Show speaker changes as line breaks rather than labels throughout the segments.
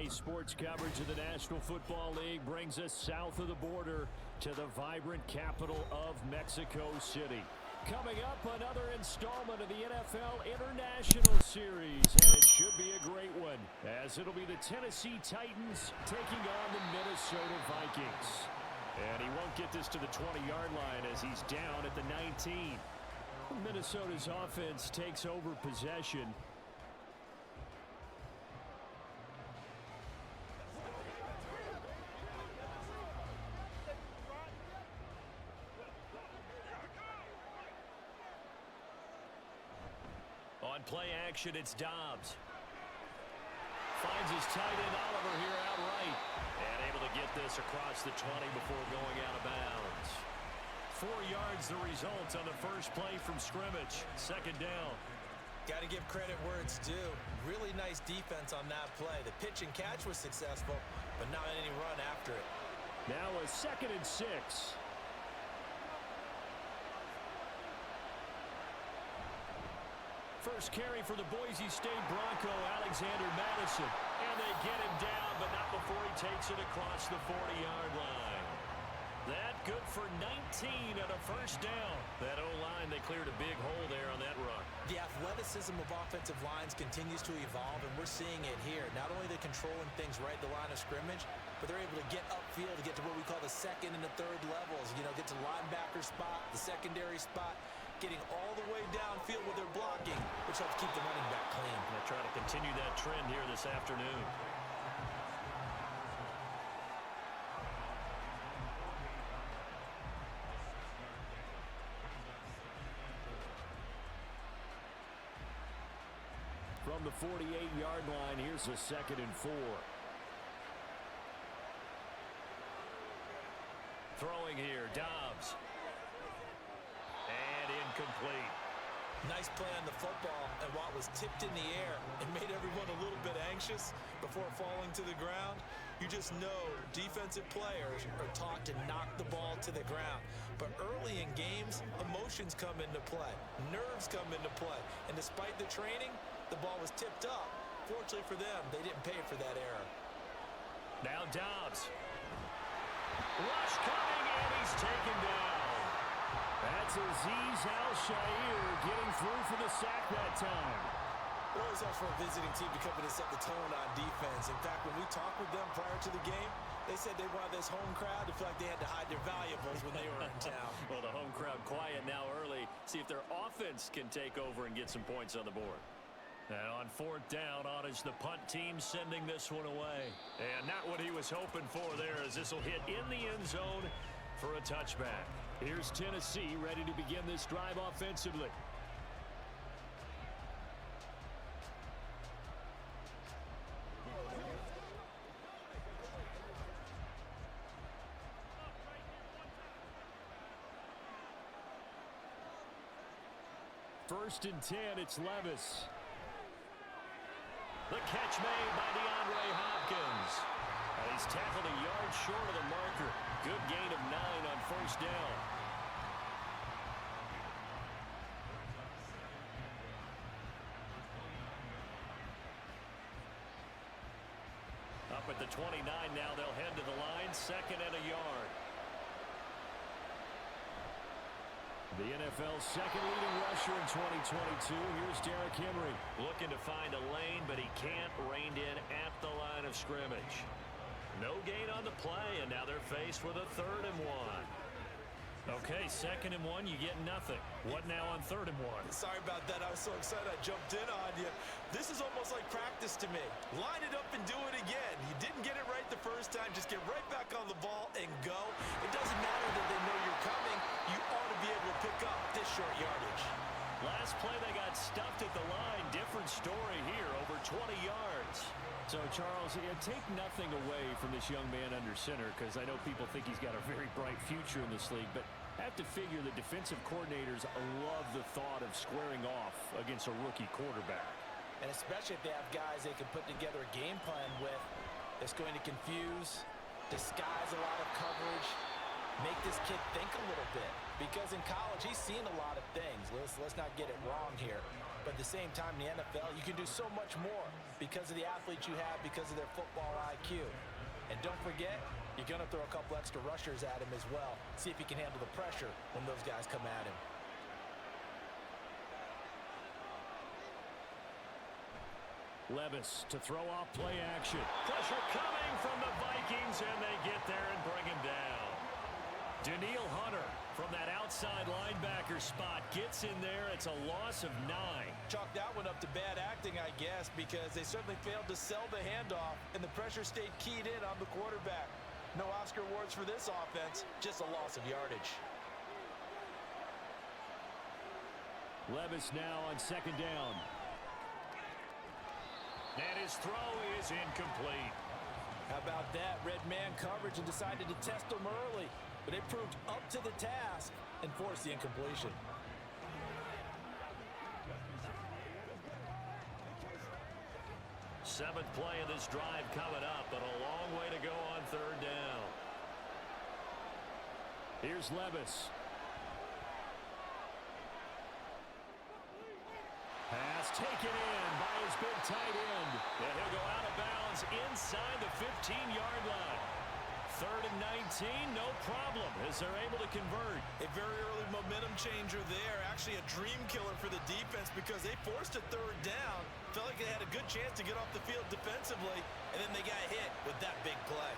Today's sports coverage of the National Football League brings us south of the border to the vibrant capital of Mexico City. Coming up, another installment of the NFL International Series, and it should be a great one, as it'll be the Tennessee Titans taking on the Minnesota Vikings. And he won't get this to the 20-yard line as he's down at the 19. Minnesota's offense takes over possession. On play action, it's Dobbs. Finds his tight end Oliver here outright. And able to get this across the 20 before going out of bounds. 4 yards the result on the first play from scrimmage. Second down.
Got to give credit where it's due. Really nice defense on that play. The pitch and catch was successful, but not any run after it.
Now a 2nd and 6. First carry for the Boise State Bronco, Alexander Madison. And they get him down, but not before he takes it across the 40-yard line. That good for 19 and a first down. That O-line, they cleared a big hole there on that run.
The athleticism of offensive lines continues to evolve, and we're seeing it here. Not only are they controlling things right at the line of scrimmage, but they're able to get upfield to get to what we call the second and the third levels. You know, get to the linebacker spot, the secondary spot, getting all the way downfield with their blocking, which helps keep the running back clean.
They'll try to continue that trend here this afternoon. From the 48-yard line, here's a 2nd and 4. Throwing here, Dobbs. And incomplete.
Nice play on the football, and while it was tipped in the air, it made everyone a little bit anxious before falling to the ground. You just know defensive players are taught to knock the ball to the ground. But early in games, emotions come into play. Nerves come into play. And despite the training, the ball was tipped up. Fortunately for them, they didn't pay for that error.
Now Dobbs. Rush coming, and he's taken down. That's Azeez Al-Shaair getting through for the sack that time.
It always helps for a visiting team to come in and set the tone on defense. In fact, when we talked with them prior to the game, they said they wanted this home crowd to feel like they had to hide their valuables when they were in town.
Well, the home crowd quiet now early. See if their offense can take over and get some points on the board. And on 4th down, on is the punt team sending this one away. And not what he was hoping for there, as this will hit in the end zone for a touchback. Here's Tennessee ready to begin this drive offensively. First and 10, it's Levis. The catch made by DeAndre Hopkins. And he's tackled a yard short of the marker. Good gain of 9 on first down. Up at the 29 now, they'll head to the line, 2nd and a yard. The NFL's 2nd leading rusher in 2022. Here's Derrick Henry. Looking to find a lane, but he can't. Reined in at the line of scrimmage. No gain on the play, and now they're faced with a 3rd and 1. Okay, 2nd and 1, you get nothing. What now on 3rd and 1?
Sorry about that. I was so excited I jumped in on you. This is almost like practice to me. Line it up and do it again. You didn't get it right the first time. Just get right back on the ball and go. It doesn't matter that they know you're coming. You ought to be able to pick up this short yardage.
Last play, they got stuffed at the line. Different story here, over 20 yards. So, Charles, take nothing away from this young man under center, because I know people think he's got a very bright future in this league, but I have to figure the defensive coordinators love the thought of squaring off against a rookie quarterback.
And especially if they have guys they can put together a game plan with that's going to confuse, disguise a lot of coverage, make this kid think a little bit. Because in college, he's seen a lot of things. Let's not get it wrong here. But at the same time, in the NFL, you can do so much more. because of the athletes you have, because of their football IQ. And don't forget, you're going to throw a couple extra rushers at him as well. See if he can handle the pressure when those guys come at him.
Levis to throw off play action. Pressure coming from the Vikings, and they get there and bring him down. Daniil Hunter from that outside linebacker spot gets in there. It's a loss of 9.
Chalk that one up to bad acting, I guess, because they certainly failed to sell the handoff, and the pressure stayed keyed in on the quarterback. No Oscar awards for this offense, just a loss of yardage.
Levis now on second down. And his throw is incomplete.
How about that? Red man coverage and decided to test him early. But they proved up to the task and forced the incompletion.
Seventh play of this drive coming up, but a long way to go on third down. Here's Levis. Pass taken in by his big tight end. And he'll go out of bounds inside the 15-yard line. Third and 19, no problem, as they're able to convert.
A very early momentum changer there. Actually a dream killer for the defense because they forced a third down. Felt like they had a good chance to get off the field defensively, and then they got hit with that big play.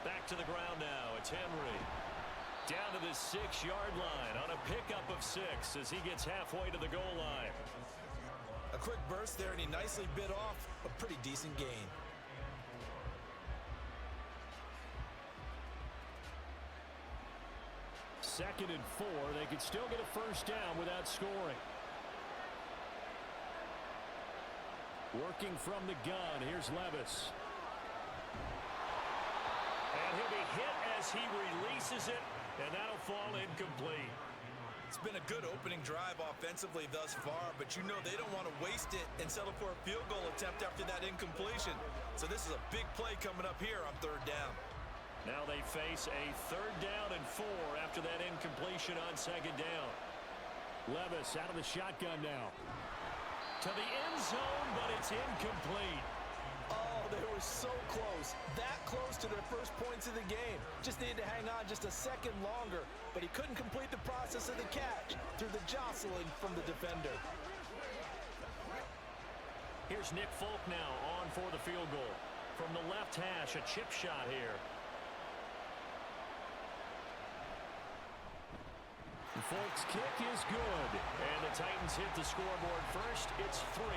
Back to the ground now. It's Henry. Down to the 6-yard line on a pickup of 6 as he gets halfway to the goal line.
A quick burst there, and he nicely bit off a pretty decent gain.
Second and 4. They could still get a first down without scoring. Working from the gun. Here's Levis. And he'll be hit as he releases it. And that'll fall incomplete.
It's been a good opening drive offensively thus far, but you know they don't want to waste it and settle for a field goal attempt after that incompletion. So this is a big play coming up here on third down.
Now they face a third down and 4 after that incompletion on second down. Levis out of the shotgun now. To the end zone, but it's incomplete.
Oh, they were so close. That close to their first points of the game. Just needed to hang on just a second longer, but he couldn't complete the process of the catch through the jostling from the defender.
Here's Nick Folk now on for the field goal. From the left hash, a chip shot here. Folk's kick is good, and the Titans hit the scoreboard first. It's 3-0.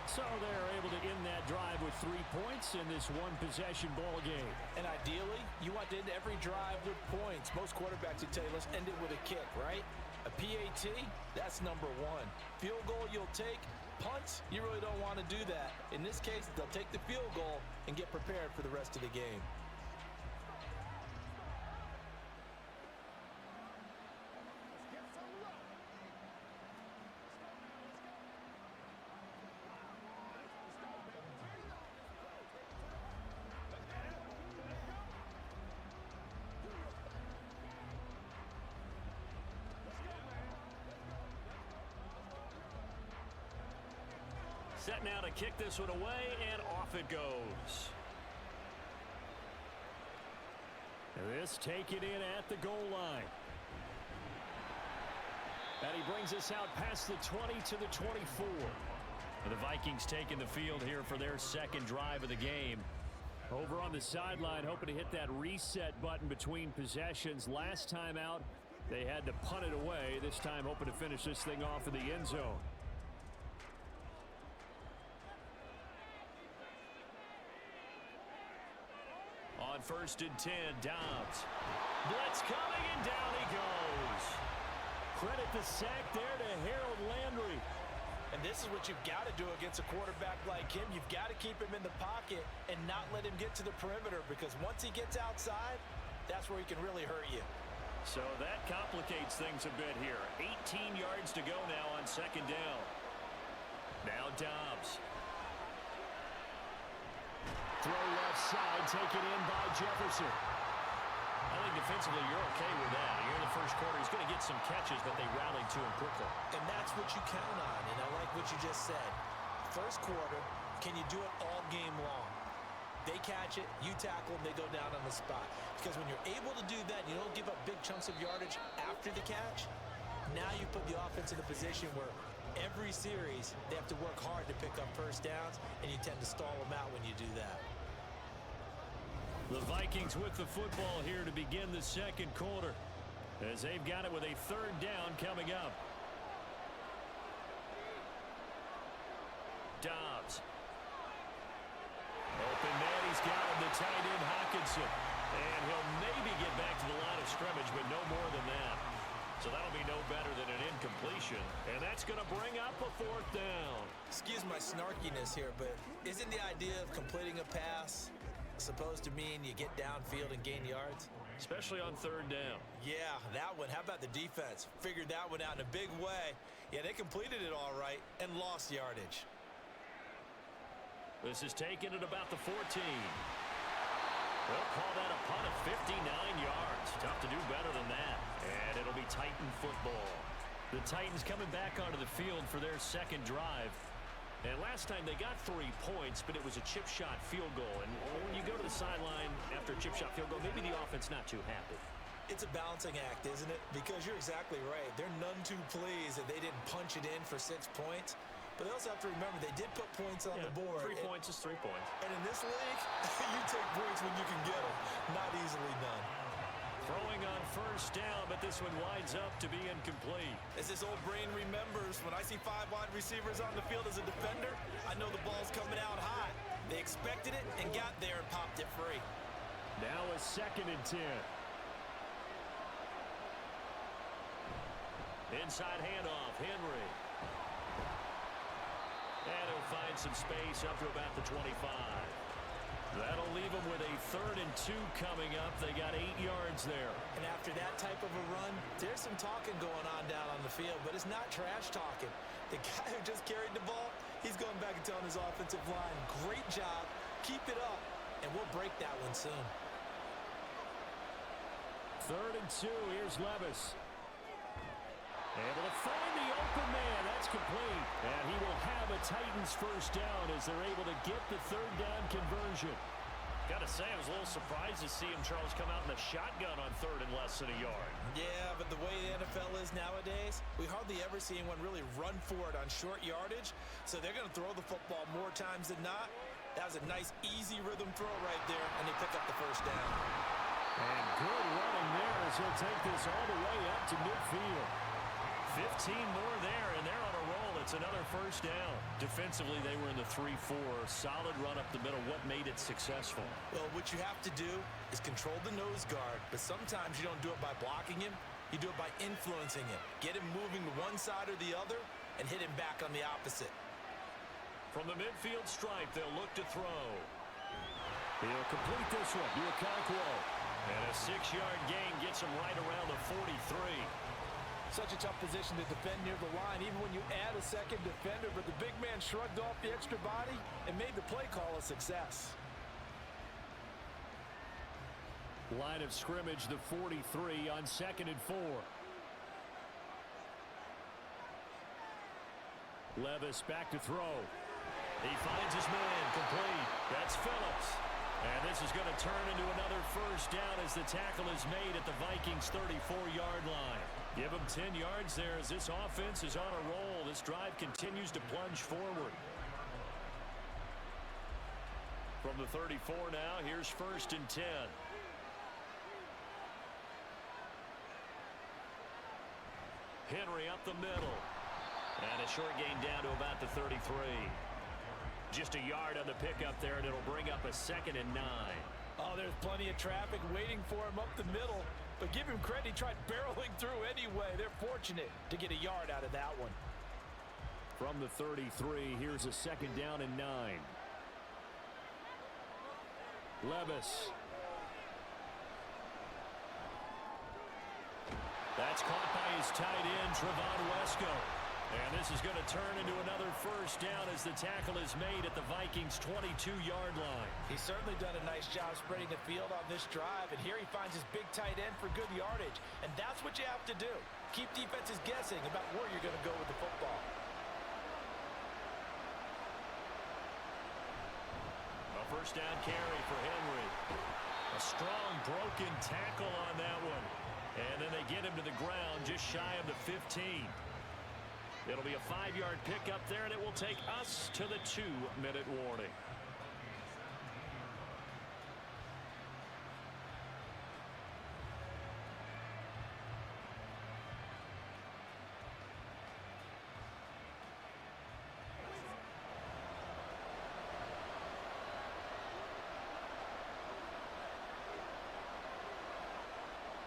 So they're able to end that drive with 3 points in this one-possession ball game.
And ideally, you want to end every drive with points. Most quarterbacks would tell you, let's end it with a kick, right? A PAT, that's number 1. Field goal you'll take. Punts, you really don't want to do that. In this case, they'll take the field goal and get prepared for the rest of the game.
Set now to kick this one away, and off it goes. This taken in at the goal line. And he brings us out past the 20 to the 24. And the Vikings taking the field here for their second drive of the game. Over on the sideline, hoping to hit that reset button between possessions. Last time out, they had to punt it away. This time hoping to finish this thing off in the end zone. On first and 10, Dobbs. Blitz coming, and down he goes. Credit the sack there to Harold Landry.
And this is what you've got to do against a quarterback like him. You've got to keep him in the pocket and not let him get to the perimeter, because once he gets outside, that's where he can really hurt you.
So that complicates things a bit here. 18 yards to go now on second down. Now Dobbs. Throw left side, taken in by Jefferson. I think defensively you're okay with that. Here in the first quarter, he's going to get some catches, but they rallied to him quickly.
And that's what you count on, and I like what you just said. First quarter, can you do it all game long? They catch it, you tackle them, they go down on the spot. Because when you're able to do that, you don't give up big chunks of yardage after the catch, now you put the offense in a position where every series they have to work hard to pick up first downs, and you tend to stall them out when you do that.
The Vikings with the football here to begin the second quarter, as they've got it with a third down coming up. Dobbs. Open man, he's got him, the tight end Hockenson. And he'll maybe get back to the line of scrimmage, but no more than that. So that'll be no better than an incompletion. And that's going to bring up a fourth down.
Excuse my snarkiness here, but isn't the idea of completing a pass supposed to mean you get downfield and gain yards?
Especially on third down.
Yeah, that one. How about the defense? Figured that one out in a big way. Yeah, they completed it all right and lost yardage.
This is taken at about the 14. We'll call that a punt of 59 yards. Tough to do better than that. And it'll be Titan football. The Titans coming back onto the field for their second drive. And last time they got 3 points, but it was a chip shot field goal. And when you go to the sideline after a chip shot field goal, maybe the offense not too happy.
It's a balancing act, isn't it? Because you're exactly right. They're none too pleased that they didn't punch it in for 6 points. But they also have to remember they did put points on the board.
3 points is 3 points.
And in this league, you take points when you can get them. Not easily done.
Throwing on first down, but this one winds up to be incomplete.
As this old brain remembers, when I see 5 wide receivers on the field as a defender, I know the ball's coming out high. They expected it and got there and popped it free.
Now a 2nd and 10. Inside handoff, Henry. And he'll find some space up to about the 25. That'll leave them with a 3rd and 2 coming up. They got 8 yards there.
And after that type of a run, there's some talking going on down on the field, but it's not trash talking. The guy who just carried the ball, he's going back and telling his offensive line, great job, keep it up, and we'll break that one soon.
3rd and 2, here's Levis. Able to find the open man. That's complete. And he will have a Titans first down as they're able to get the 3rd down conversion. Got to say, I was a little surprised to see him, Charles, come out in the shotgun on 3rd and less than a yard.
Yeah, but the way the NFL is nowadays, we hardly ever see anyone really run for it on short yardage. So they're going to throw the football more times than not. That was a nice, easy rhythm throw right there, and they pick up the first down.
And good running there as he'll take this all the way up to midfield. 15 more there, and they're on a roll. It's another first down. Defensively, they were in the 3-4. Solid run up the middle. What made it successful?
Well, what you have to do is control the nose guard, but sometimes you don't do it by blocking him. You do it by influencing him. Get him moving to one side or the other and hit him back on the opposite.
From the midfield stripe, they'll look to throw. He'll complete this one. Okonkwo. And a 6-yard gain gets him right around the 43.
Such a tough position to defend near the line, even when you add a second defender, but the big man shrugged off the extra body and made the play call a success.
Line of scrimmage, the 43 on 2nd and 4. Levis back to throw. He finds his man, complete. That's Phillips. And this is going to turn into another first down as the tackle is made at the Vikings' 34-yard line. Give them 10 yards there as this offense is on a roll. This drive continues to plunge forward. From the 34 now, here's 1st and 10. Henry up the middle. And a short gain down to about the 33. Just a yard on the pickup there, and it'll bring up a 2nd and 9.
Oh, there's plenty of traffic waiting for him up the middle. But give him credit, he tried barreling through anyway. They're fortunate to get a yard out of that one.
From the 33, here's a 2nd down and 9. Levis. That's caught by his tight end, Trevon Wesco. And this is going to turn into another first down as the tackle is made at the Vikings' 22-yard line.
He's certainly done a nice job spreading the field on this drive, and here he finds his big tight end for good yardage. And that's what you have to do. Keep defenses guessing about where you're going to go with the football.
A first down carry for Henry. A strong broken tackle on that one. And then they get him to the ground just shy of the 15. It'll be a 5-yard pickup there, and it will take us to the 2-minute warning.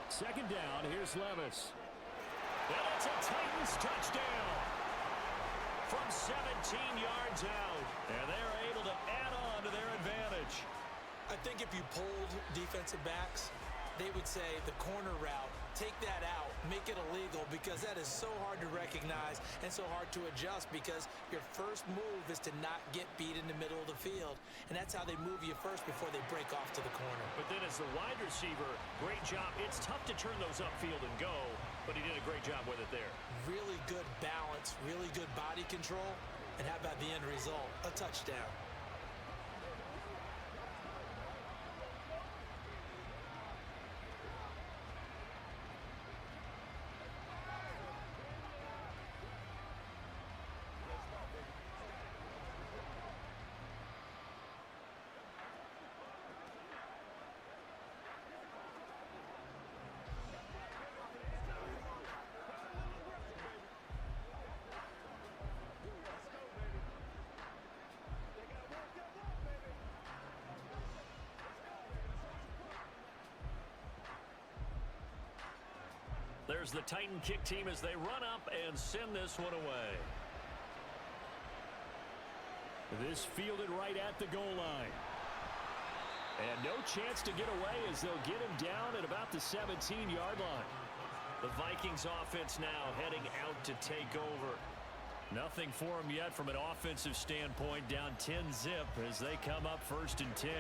Second down, here's Levis. And it's a Titans touchdown from 17 yards out. And they're able to add on to their advantage.
I think if you polled defensive backs, they would say the corner route, take that out, make it illegal, because that is so hard to recognize and so hard to adjust, because your first move is to not get beat in the middle of the field. And that's how they move you first before they break off to the corner.
But then as the wide receiver, great job. It's tough to turn those upfield and go, but he did a great job with it there.
Really good balance, really good body control. And how about the end result? A touchdown.
There's the Titan kick team as they run up and send this one away. This fielded right at the goal line. And no chance to get away as they'll get him down at about the 17-yard line. The Vikings offense now heading out to take over. Nothing for them yet from an offensive standpoint, down 10-zip as they come up 1st and 10.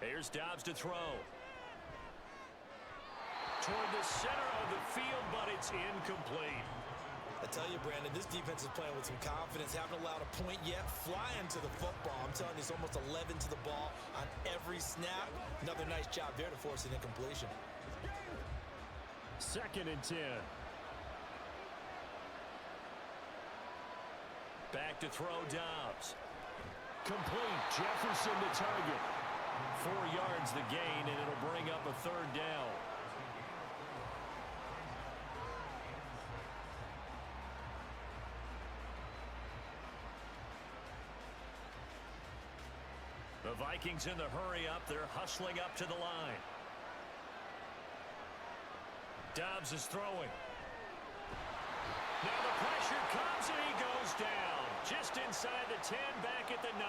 Here's Dobbs to throw. Toward the center of the field, but it's incomplete.
I tell you, Brandon, this defense is playing with some confidence. Haven't allowed a point yet. Flying to the football. I'm telling you, it's almost 11 to the ball on every snap. Another nice job there to force an incompletion.
2nd and 10. Back to throw, Dobbs. Complete. Jefferson to target. 4 yards the gain, and it'll bring up a 3rd down. The Vikings in the hurry up. They're hustling up to the line. Dobbs is throwing. Now the pressure comes, and he goes down. Just inside the 10, back at the 9.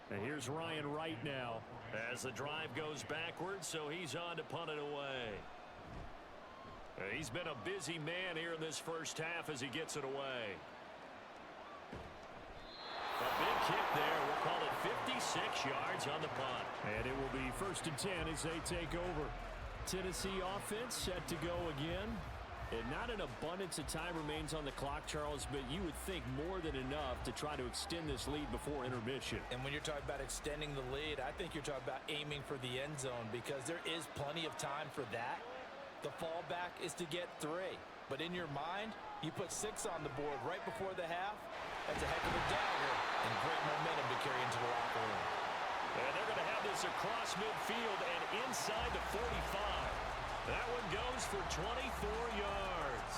And here's Ryan Wright now as the drive goes backwards, so he's on to punt it away. He's been a busy man here in this first half as he gets it away. A big kick there. We'll call it 56 yards on the punt. And it will be 1st and 10 as they take over. Tennessee offense set to go again. And not an abundance of time remains on the clock, Charles, but you would think more than enough to try to extend this lead before intermission.
And when you're talking about extending the lead, I think you're talking about aiming for the end zone, because there is plenty of time for that. The fallback is to get 3. But in your mind, you put 6 on the board right before the half. That's a heck of a dagger and great momentum to carry into the locker room.
And they're going to have this across midfield and inside the 45. That one goes for 24 yards.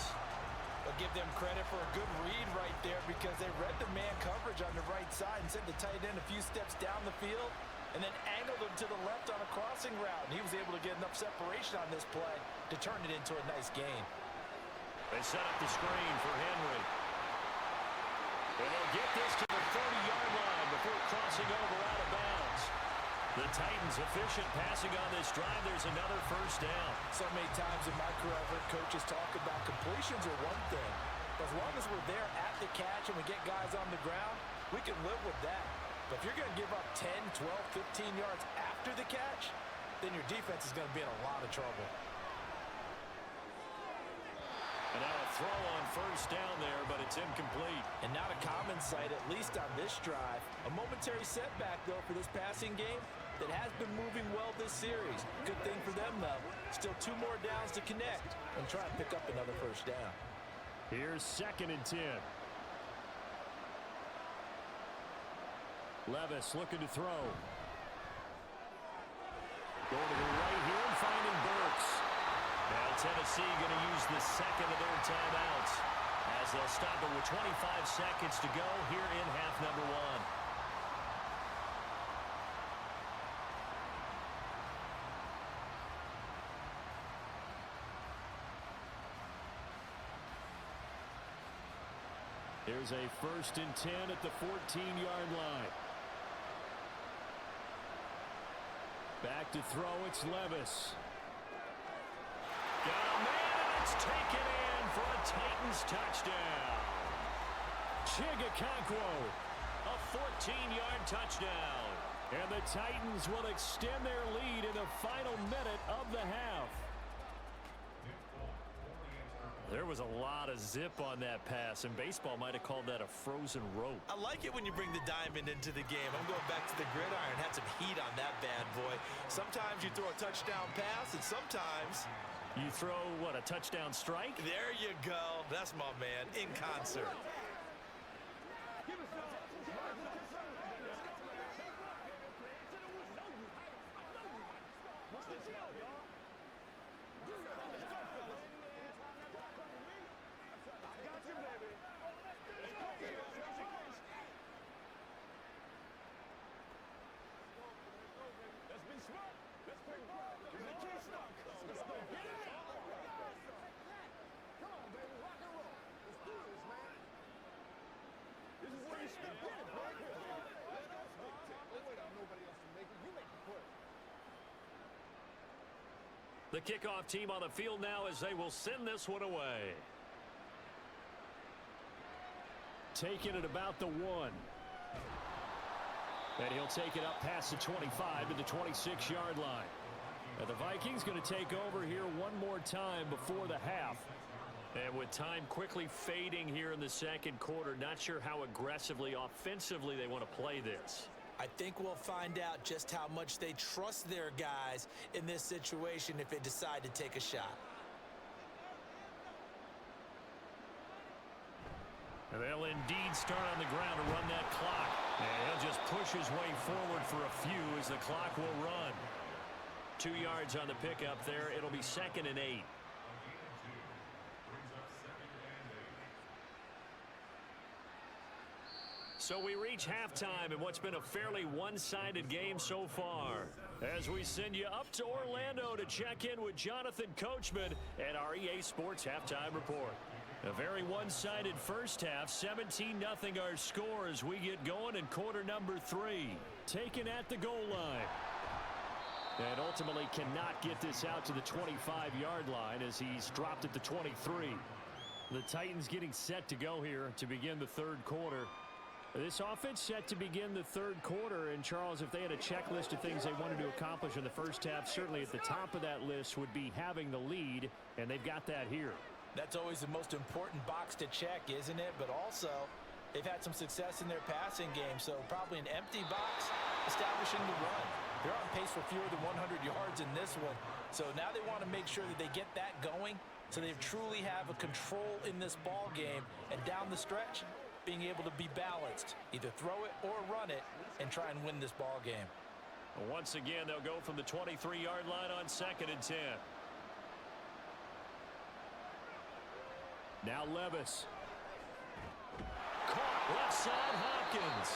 I'll give them credit for a good read right there, because they read the man coverage on the right side and sent the tight end a few steps down the field and then angled him to the left on a crossing route. And he was able to get enough separation on this play to turn it into a nice gain.
They set up the screen for Henry. And they'll get this to the 30-yard line before crossing over out of bounds. The Titans efficient passing on this drive. There's another first down.
So many times in my career, I've heard coaches talk about completions are one thing. But as long as we're there at the catch and we get guys on the ground, we can live with that. But if you're going to give up 10, 12, 15 yards after the catch, then your defense is going to be in a lot of trouble.
And now a throw on first down there, but it's incomplete.
And not a common sight, at least on this drive. A momentary setback, though, for this passing game that has been moving well this series. Good thing for them, though. Still 2 more downs to connect and try and pick up another first down.
Here's 2nd and 10. Levis looking to throw. Going to the right here and finding Burks. Now Tennessee going to use the second of their timeouts as they'll stop it with 25 seconds to go here in half number 1. Here's a 1st and 10 at the 14-yard line. Back to throw, it's Levis. Got a man, and it's taken in for a Titans touchdown. Chigakonkwo, a 14-yard touchdown. And the Titans will extend their lead in the final minute of the half. There was a lot of zip on that pass, and baseball might have called that a frozen rope.
I like it when you bring the diamond into the game. I'm going back to the gridiron. Had some heat on that bad boy. Sometimes you throw a touchdown pass, and sometimes
you throw, what, a touchdown strike?
There you go. That's my man, in concert.
The kickoff team on the field now as they will send this one away. Taking it about the 1. And he'll take it up past the 25 to the 26-yard line. And the Vikings going to take over here one more time before the half. And with time quickly fading here in the second quarter, not sure how aggressively, offensively they want to play this.
I think we'll find out just how much they trust their guys in this situation if they decide to take a shot.
And they'll indeed start on the ground to run that clock. And he'll just push his way forward for a few as the clock will run. 2 yards on the pickup there. It'll be 2nd and 8. So we reach halftime in what's been a fairly one-sided game so far. As we send you up to Orlando to check in with Jonathan Coachman at our EA Sports Halftime Report. A very one-sided first half, 17-0 our score as we get going in quarter number 3. Taken at the goal line. And ultimately cannot get this out to the 25-yard line as he's dropped at the 23. The Titans getting set to go here to begin the third quarter. This offense set to begin the third quarter, and Charles, if they had a checklist of things they wanted to accomplish in the first half, certainly at the top of that list would be having the lead, and they've got that here.
That's always the most important box to check, isn't it? But also, they've had some success in their passing game, so probably an empty box establishing the run. They're on pace for fewer than 100 yards in this one, so now they want to make sure that they get that going so they truly have a control in this ball game, and down the stretch, being able to be balanced, either throw it or run it, and try and win this ball game.
Once again, they'll go from the 23-yard line on 2nd and 10. Now Levis. Caught left side, Hopkins.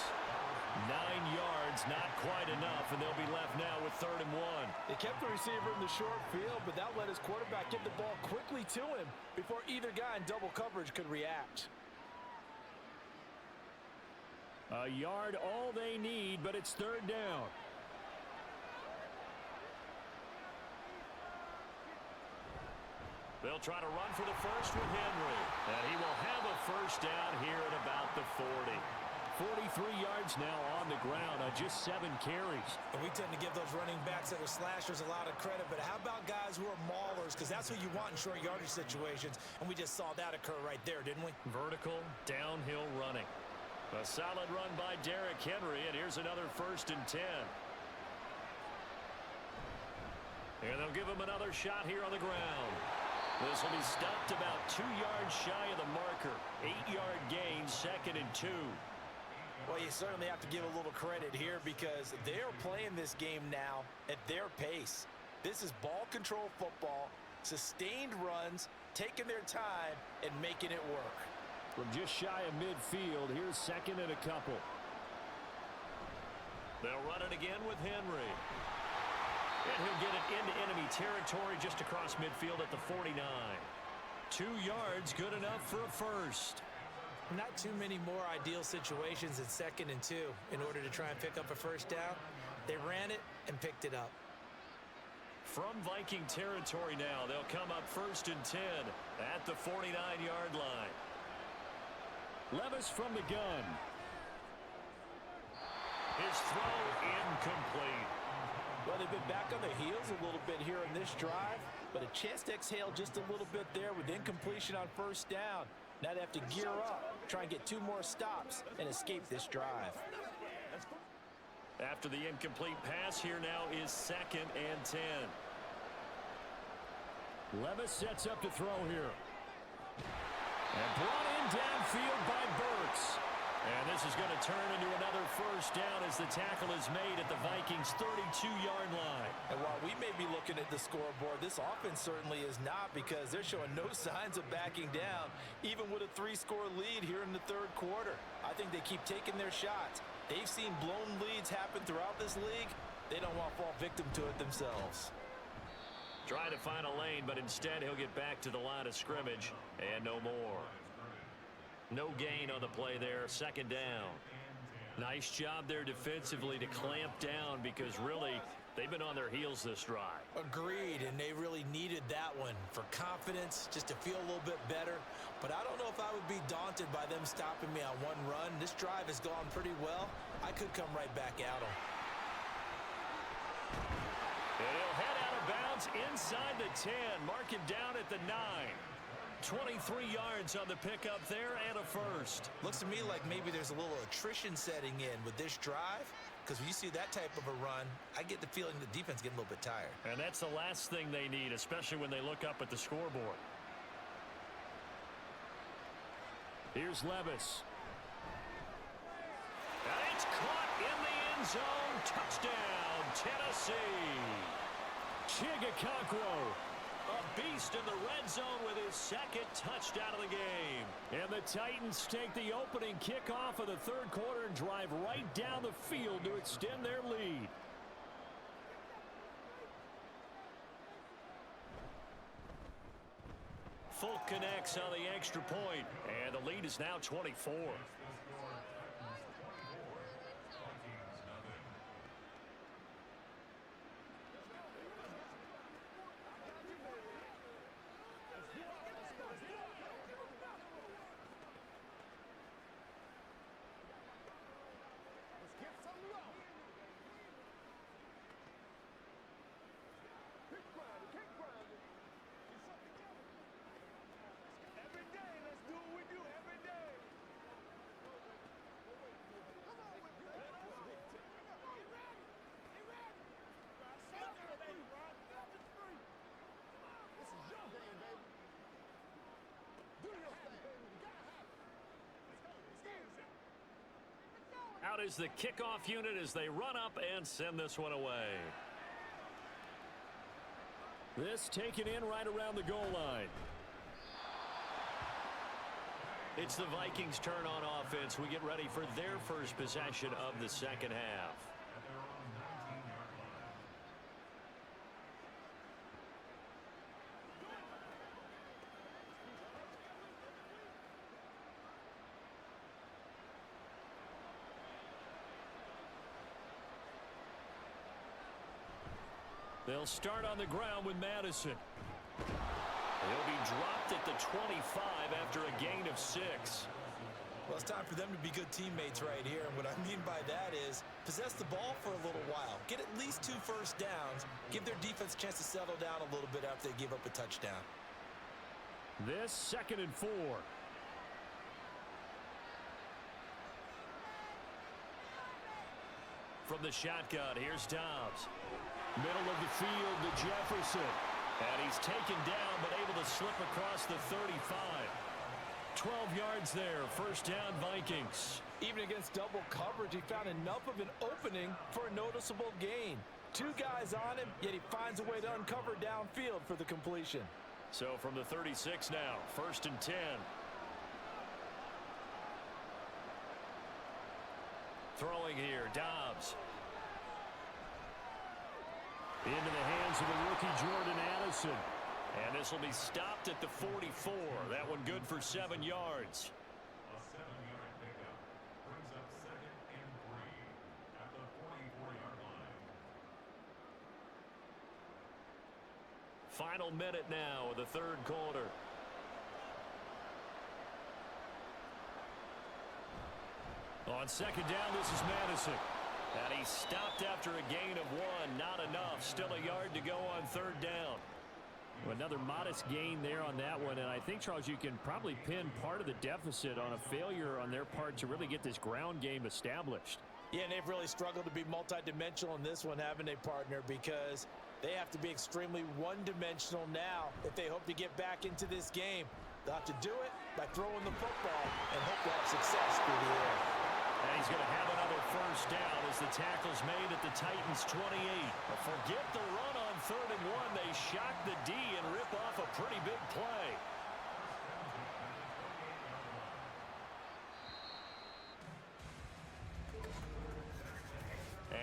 9 yards, not quite enough, and they'll be left now with 3rd and 1.
They kept the receiver in the short field, but that let his quarterback get the ball quickly to him before either guy in double coverage could react.
A yard all they need, but it's 3rd down. They'll try to run for the first with Henry. And he will have a first down here at about the 40. 43 yards now on the ground on just 7 carries.
And we tend to give those running backs that are slashers a lot of credit, but how about guys who are maulers? Because that's what you want in short yardage situations, and we just saw that occur right there, didn't we?
Vertical, downhill running. A solid run by Derrick Henry, and here's another 1st and 10. And they'll give him another shot here on the ground. This will be stopped about 2 yards shy of the marker. 8-yard gain, 2nd and 2.
Well, you certainly have to give a little credit here because they're playing this game now at their pace. This is ball control football, sustained runs, taking their time, and making it work.
From just shy of midfield, here's 2nd and a couple. They'll run it again with Henry. And he'll get it into enemy territory just across midfield at the 49. 2 yards, good enough for a first.
Not too many more ideal situations at 2nd and 2 in order to try and pick up a first down. They ran it and picked it up.
From Viking territory now, they'll come up 1st and 10 at the 49-yard line. Levis from the gun. His throw incomplete.
Well, they've been back on their heels a little bit here in this drive, but a chance to exhale just a little bit there with incompletion on 1st down. Now they have to gear up, try and get 2 more stops, and escape this drive.
After the incomplete pass, here now is 2nd and 10. Levis sets up to throw here. And brought in downfield by Burks. And this is going to turn into another first down as the tackle is made at the Vikings' 32-yard line.
And while we may be looking at the scoreboard, this offense certainly is not because they're showing no signs of backing down, even with a 3-score lead here in the 3rd quarter. I think they keep taking their shots. They've seen blown leads happen throughout this league. They don't want to fall victim to it themselves.
Try to find a lane, but instead he'll get back to the line of scrimmage and no more. No gain on the play there, 2nd down. Nice job there defensively to clamp down because really they've been on their heels this drive.
Agreed, and they really needed that one for confidence, just to feel a little bit better. But I don't know if I would be daunted by them stopping me on one run. This drive has gone pretty well. I could come right back at them.
And he'll head out of bounds inside the 10, mark him down at the 9. 23 yards on the pickup there and a first.
Looks to me like maybe there's a little attrition setting in with this drive, because when you see that type of a run, I get the feeling the defense getting a little bit tired.
And that's the last thing they need, especially when they look up at the scoreboard. Here's Levis. And it's caught in the end zone. Touchdown, Tennessee. Chigakonkwo, a beast in the red zone with his 2nd touchdown of the game. And the Titans take the opening kickoff of the 3rd quarter and drive right down the field to extend their lead. Folk connects on the extra point, and the lead is now 24. Out is the kickoff unit as they run up and send this one away. This taken in right around the goal line. It's the Vikings' turn on offense. We get ready for their first possession of the second half. They'll start on the ground with Madison. He'll be dropped at the 25 after a gain of 6.
Well, it's time for them to be good teammates right here. And what I mean by that is possess the ball for a little while. Get at least 2 first downs. Give their defense a chance to settle down a little bit after they give up a touchdown.
This 2nd and 4. From the shotgun, here's Dobbs. Middle of the field to Jefferson. And he's taken down, but able to slip across the 35. 12 yards there, first down Vikings.
Even against double coverage, he found enough of an opening for a noticeable gain. 2 guys on him, yet he finds a way to uncover downfield for the completion.
So from the 36 now, 1st and 10. Throwing here, Dobbs. Into the hands of the rookie Jordan Addison. And this will be stopped at the 44. That one good for 7 yards.
A 7-yard pickup brings up 2nd and 3 at the 44-yard line.
Final minute now of the 3rd quarter. On 2nd down, this is Madison. And he stopped after a gain of 1. Not enough. Still a yard to go on 3rd down. Another modest gain there on that one. And I think, Charles, you can probably pin part of the deficit on a failure on their part to really get this ground game established.
Yeah, and they've really struggled to be multidimensional in this one, haven't they, partner? Because they have to be extremely one-dimensional now if they hope to get back into this game. They'll have to do it by throwing the football and hope to have success through the air.
And he's going to have another first down as the tackle's made at the Titans' 28. But forget the run on 3rd and 1. They shock the D and rip off a pretty big play.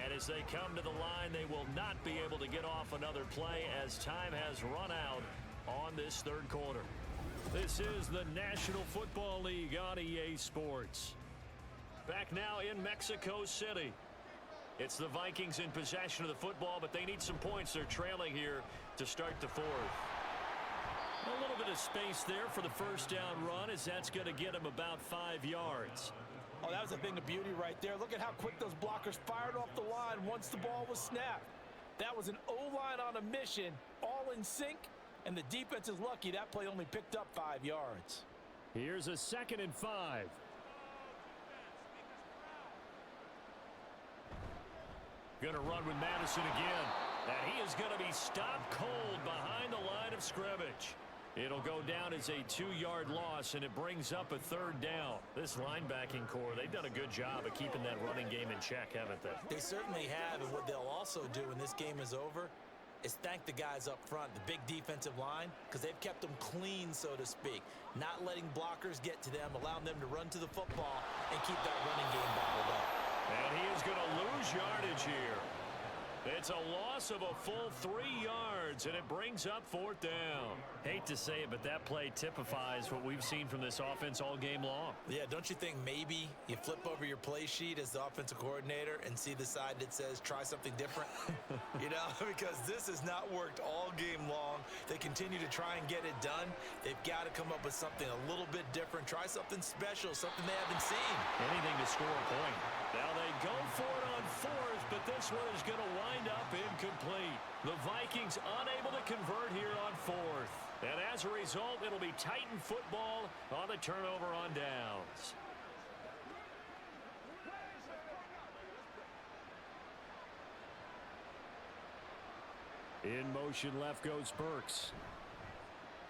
And as they come to the line, they will not be able to get off another play as time has run out on this 3rd quarter. This is the National Football League on EA Sports. Back now in Mexico City. It's the Vikings in possession of the football, but they need some points. They're trailing here to start the 4th. A little bit of space there for the first down run, as that's going to get him about 5 yards.
Oh, that was a thing of beauty right there. Look at how quick those blockers fired off the line once the ball was snapped. That was an O-line on a mission, all in sync, and the defense is lucky that play only picked up 5 yards.
Here's a 2nd and 5. Going to run with Madison again. And he is going to be stopped cold behind the line of scrimmage. It'll go down as a 2-yard loss, and it brings up a 3rd down. This linebacking core, they've done a good job of keeping that running game in check, haven't they?
They certainly have, and what they'll also do when this game is over is thank the guys up front, the big defensive line, because they've kept them clean, so to speak. Not letting blockers get to them, allowing them to run to the football and keep that running game bottled up.
And he is going to lose yardage here. It's a loss of a full 3 yards, and it brings up 4th down. Hate to say it, but that play typifies what we've seen from this offense all game long.
Yeah, don't you think maybe you flip over your play sheet as the offensive coordinator and see the side that says try something different? You know, because this has not worked all game long. They continue to try and get it done. They've got to come up with something a little bit different. Try something special, something they haven't seen.
Anything to score a point. Now they go for it on 4th, but this one is going to wind up incomplete. The Vikings unable to convert here on 4th. And as a result, it'll be Titan football on the turnover on downs. In motion left goes Burks.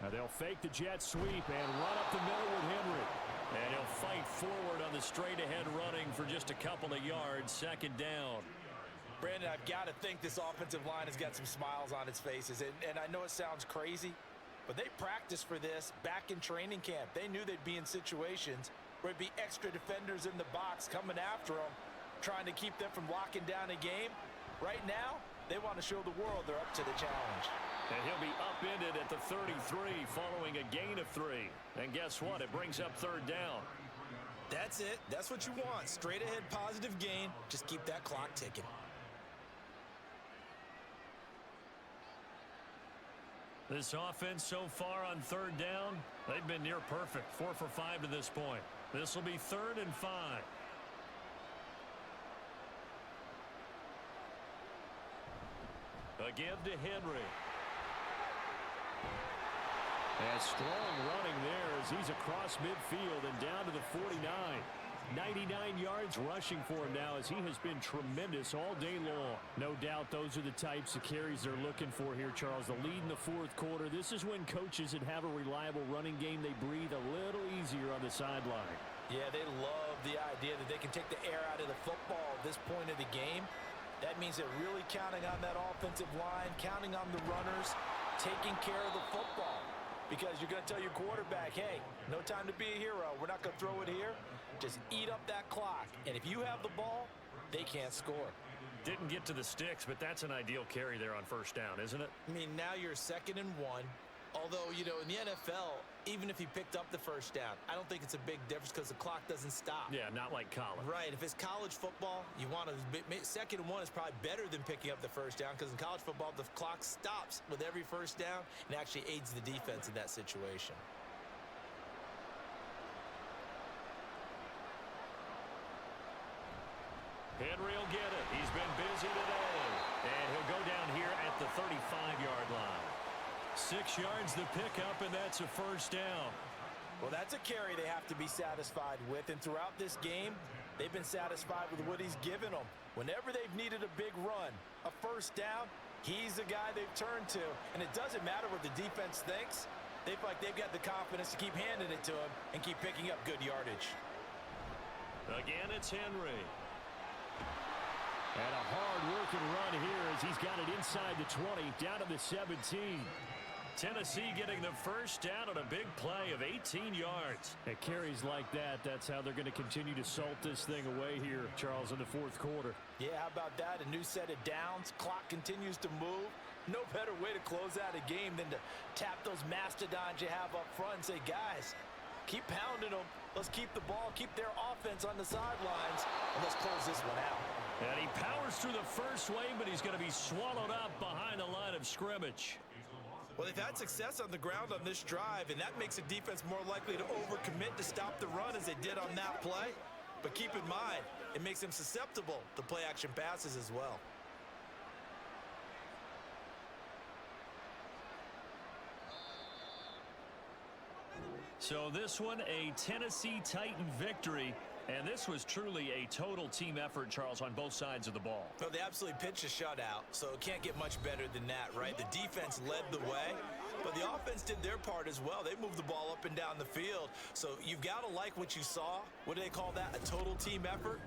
Now they'll fake the jet sweep and run up the middle with Henry. And he'll fight forward on the straight-ahead running for just a couple of yards. 2nd down.
Brandon, I've got to think this offensive line has got some smiles on its faces. And I know it sounds crazy,
But they practiced for this back in training camp. They knew they'd be in situations where it'd be extra defenders in the box coming after them, trying to keep them from locking down a game. Right now, they want to show the world they're up to the challenge.
And he'll be upended at the 33 following a gain of 3. And guess what? It brings up third down.
That's it. That's what you want. Straight ahead positive gain. Just keep that clock ticking.
This offense so far on third down, they've been near perfect. 4 for 5 to this point. This will be 3rd and 5. A give to Henry. And strong running there as he's across midfield and down to the 49. 99 yards rushing for him now as he has been tremendous all day long. No doubt those are the types of carries they're looking for here, Charles. The lead in the fourth quarter. This is when coaches that have a reliable running game, they breathe a little easier on the sideline.
Yeah, they love the idea that they can take the air out of the football at this point of the game. That means they're really counting on that offensive line, counting on the runners, taking care of the football. Because you're going to tell your quarterback, hey, no time to be a hero. We're not going to throw it here. Just eat up that clock. And if you have the ball, they can't score.
Didn't get to the sticks, but that's an ideal carry there on first down, isn't it?
I mean, now you're 2nd and 1. Although, you know, in the NFL, even if he picked up the first down, I don't think it's a big difference because the clock doesn't stop.
Yeah, not like college.
Right. If it's college football, you want to 2nd and 1 is probably better than picking up the first down because in college football, the clock stops with every first down and actually aids the defense in that situation.
Henry will get it. He's been busy today. And he'll go down here at the 35-yard line. 6 yards the pickup, and that's a first down.
Well, that's a carry they have to be satisfied with. And throughout this game, they've been satisfied with what he's given them. Whenever they've needed a big run, a first down, he's the guy they've turned to. And it doesn't matter what the defense thinks. They feel like they've got the confidence to keep handing it to him and keep picking up good yardage.
Again, it's Henry. And a hard-working run here as he's got it inside the 20, down to the 17. Tennessee getting the first down on a big play of 18 yards. At carries like that, that's how they're going to continue to salt this thing away here, Charles, in the fourth quarter.
Yeah, how about that? A new set of downs. Clock continues to move. No better way to close out a game than to tap those mastodons you have up front and say, guys, keep pounding them. Let's keep the ball, keep their offense on the sidelines, and let's close this one out.
And he powers through the first wave, but he's going to be swallowed up behind the line of scrimmage.
Well, they've had success on the ground on this drive, and that makes a defense more likely to overcommit to stop the run as they did on that play. But keep in mind, it makes them susceptible to play-action passes as well.
So this one, a Tennessee Titan victory. And this was truly a total team effort, Charles, on both sides of the ball.
Well, they absolutely pitched a shutout, so it can't get much better than that, right? The defense led the way, but the offense did their part as well. They moved the ball up and down the field, so you've got to like what you saw. What do they call that? A total team effort?